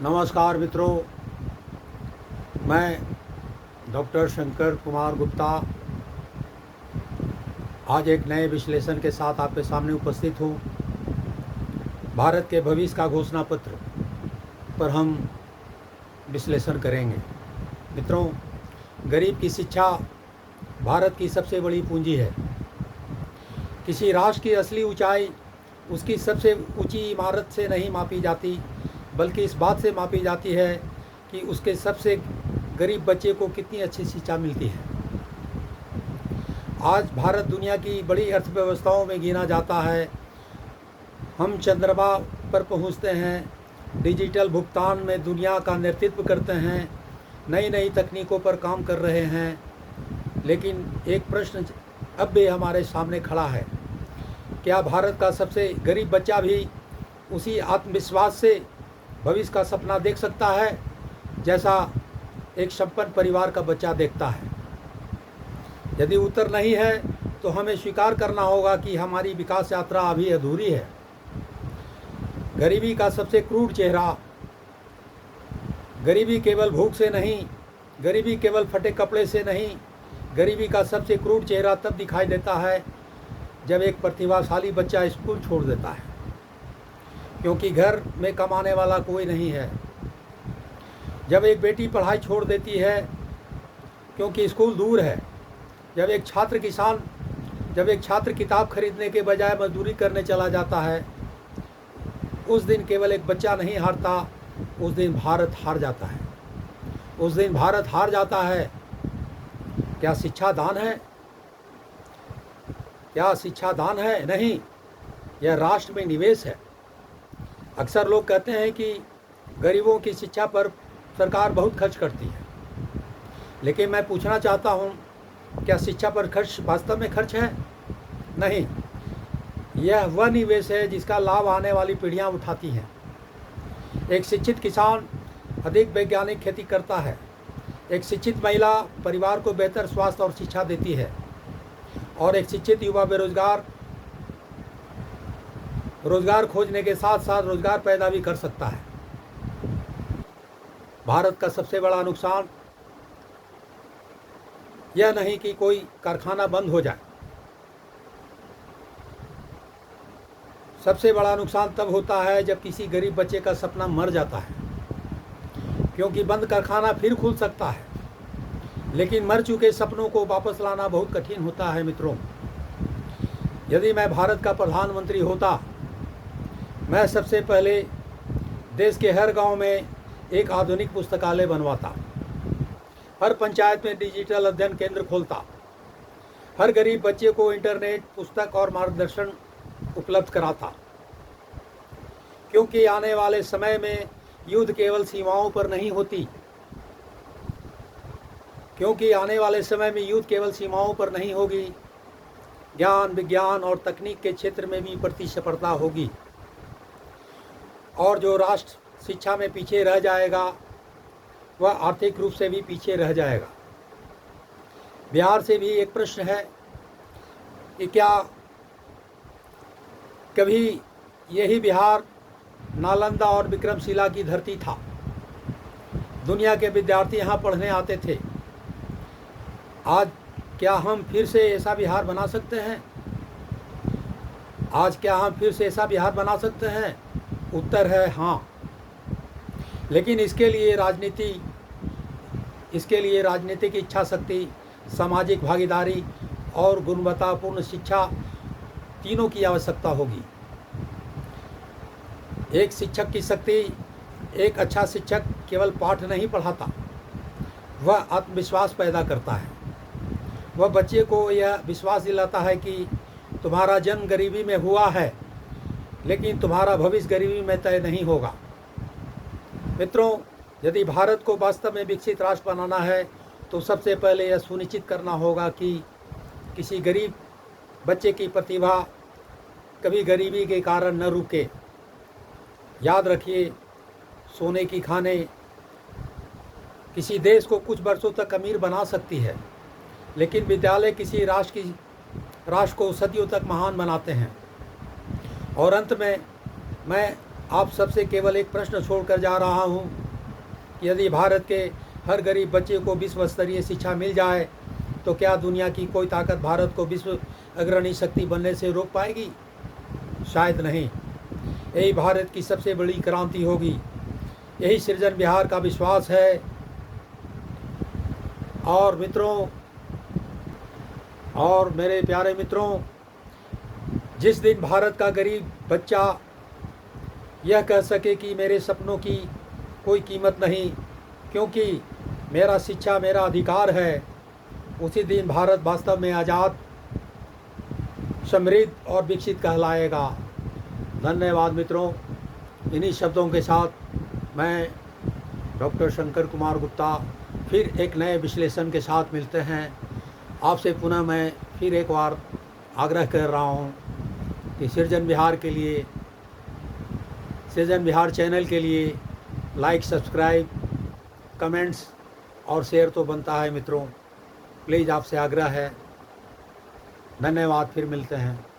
नमस्कार मित्रों, मैं डॉक्टर शंकर कुमार गुप्ता आज एक नए विश्लेषण के साथ आपके सामने उपस्थित हूँ। भारत के भविष्य का घोषणा पत्र पर हम विश्लेषण करेंगे। मित्रों, गरीब की शिक्षा भारत की सबसे बड़ी पूंजी है। किसी राष्ट्र की असली ऊंचाई उसकी सबसे ऊंची इमारत से नहीं मापी जाती, बल्कि इस बात से मापी जाती है कि उसके सबसे गरीब बच्चे को कितनी अच्छी शिक्षा मिलती है। आज भारत दुनिया की बड़ी अर्थव्यवस्थाओं में गिना जाता है। हम चंद्रमा पर पहुंचते हैं, डिजिटल भुगतान में दुनिया का नेतृत्व करते हैं, नई नई तकनीकों पर काम कर रहे हैं। लेकिन एक प्रश्न अब भी हमारे सामने खड़ा है, क्या भारत का सबसे गरीब बच्चा भी उसी आत्मविश्वास से भविष्य का सपना देख सकता है जैसा एक संपन्न परिवार का बच्चा देखता है? यदि उत्तर नहीं है तो हमें स्वीकार करना होगा कि हमारी विकास यात्रा अभी अधूरी है। गरीबी का सबसे क्रूर चेहरा, गरीबी केवल भूख से नहीं, गरीबी केवल फटे कपड़े से नहीं, गरीबी का सबसे क्रूर चेहरा तब दिखाई देता है जब एक प्रतिभाशाली बच्चा स्कूल छोड़ देता है, क्योंकि घर में कमाने वाला कोई नहीं है। जब एक बेटी पढ़ाई छोड़ देती है क्योंकि स्कूल दूर है। जब एक छात्र किताब खरीदने के बजाय मजदूरी करने चला जाता है, उस दिन केवल एक बच्चा नहीं हारता, उस दिन भारत हार जाता है। उस दिन भारत हार जाता है। क्या शिक्षा दान है? क्या शिक्षा दान है? नहीं, यह राष्ट्र में निवेश है। अक्सर लोग कहते हैं कि गरीबों की शिक्षा पर सरकार बहुत खर्च करती है, लेकिन मैं पूछना चाहता हूँ, क्या शिक्षा पर खर्च वास्तव में खर्च है? नहीं, यह वह निवेश है जिसका लाभ आने वाली पीढ़ियाँ उठाती हैं। एक शिक्षित किसान अधिक वैज्ञानिक खेती करता है। एक शिक्षित महिला परिवार को बेहतर स्वास्थ्य और शिक्षा देती है, और एक शिक्षित युवा रोजगार खोजने के साथ साथ रोजगार पैदा भी कर सकता है। भारत का सबसे बड़ा नुकसान यह नहीं कि कोई कारखाना बंद हो जाए। सबसे बड़ा नुकसान तब होता है जब किसी गरीब बच्चे का सपना मर जाता है, क्योंकि बंद कारखाना फिर खुल सकता है, लेकिन मर चुके सपनों को वापस लाना बहुत कठिन होता है। मित्रों, यदि मैं भारत का प्रधानमंत्री होता, मैं सबसे पहले देश के हर गांव में एक आधुनिक पुस्तकालय बनवाता, हर पंचायत में डिजिटल अध्ययन केंद्र खोलता, हर गरीब बच्चे को इंटरनेट, पुस्तक और मार्गदर्शन उपलब्ध कराता, क्योंकि आने वाले समय में युद्ध केवल सीमाओं पर नहीं होती, होगी। ज्ञान, विज्ञान और तकनीक के क्षेत्र में भी प्रतिस्पर्धा होगी, और जो राष्ट्र शिक्षा में पीछे रह जाएगा वह आर्थिक रूप से भी पीछे रह जाएगा। बिहार से भी एक प्रश्न है कि क्या कभी यही बिहार नालंदा और विक्रमशिला की धरती था? दुनिया के विद्यार्थी यहाँ पढ़ने आते थे। आज क्या हम फिर से ऐसा बिहार बना सकते हैं? उत्तर है हाँ। लेकिन इसके लिए राजनीतिक इच्छा शक्ति, सामाजिक भागीदारी और गुणवत्तापूर्ण शिक्षा, तीनों की आवश्यकता होगी। एक शिक्षक की शक्ति, एक अच्छा शिक्षक केवल पाठ नहीं पढ़ाता, वह आत्मविश्वास पैदा करता है। वह बच्चे को यह विश्वास दिलाता है कि तुम्हारा जन्म गरीबी में हुआ है, लेकिन तुम्हारा भविष्य गरीबी में तय नहीं होगा। मित्रों, यदि भारत को वास्तव में विकसित राष्ट्र बनाना है तो सबसे पहले यह सुनिश्चित करना होगा कि किसी गरीब बच्चे की प्रतिभा कभी गरीबी के कारण न रुके। याद रखिए, सोने की खानें किसी देश को कुछ वर्षों तक अमीर बना सकती है, लेकिन विद्यालय किसी राष्ट्र को सदियों तक महान बनाते हैं। और अंत में मैं आप सबसे केवल एक प्रश्न छोड़कर जा रहा हूँ कि यदि भारत के हर गरीब बच्चे को विश्व स्तरीय शिक्षा मिल जाए तो क्या दुनिया की कोई ताकत भारत को विश्व अग्रणी शक्ति बनने से रोक पाएगी? शायद नहीं। यही भारत की सबसे बड़ी क्रांति होगी। यही सृजन विहार का विश्वास है। और मित्रों और मेरे प्यारे मित्रों, जिस दिन भारत का गरीब बच्चा यह कह सके कि मेरे सपनों की कोई कीमत नहीं क्योंकि मेरा शिक्षा मेरा अधिकार है, उसी दिन भारत वास्तव में आज़ाद, समृद्ध और विकसित कहलाएगा। धन्यवाद मित्रों। इन्हीं शब्दों के साथ मैं डॉक्टर शंकर कुमार गुप्ता फिर एक नए विश्लेषण के साथ मिलते हैं। आपसे पुनः मैं फिर एक बार आग्रह कर रहा हूँ कि सृजन विहार के लिए, सृजन विहार चैनल के लिए लाइक, सब्सक्राइब, कमेंट्स और शेयर तो बनता है मित्रों। प्लीज़ आपसे आग्रह है। धन्यवाद। फिर मिलते हैं।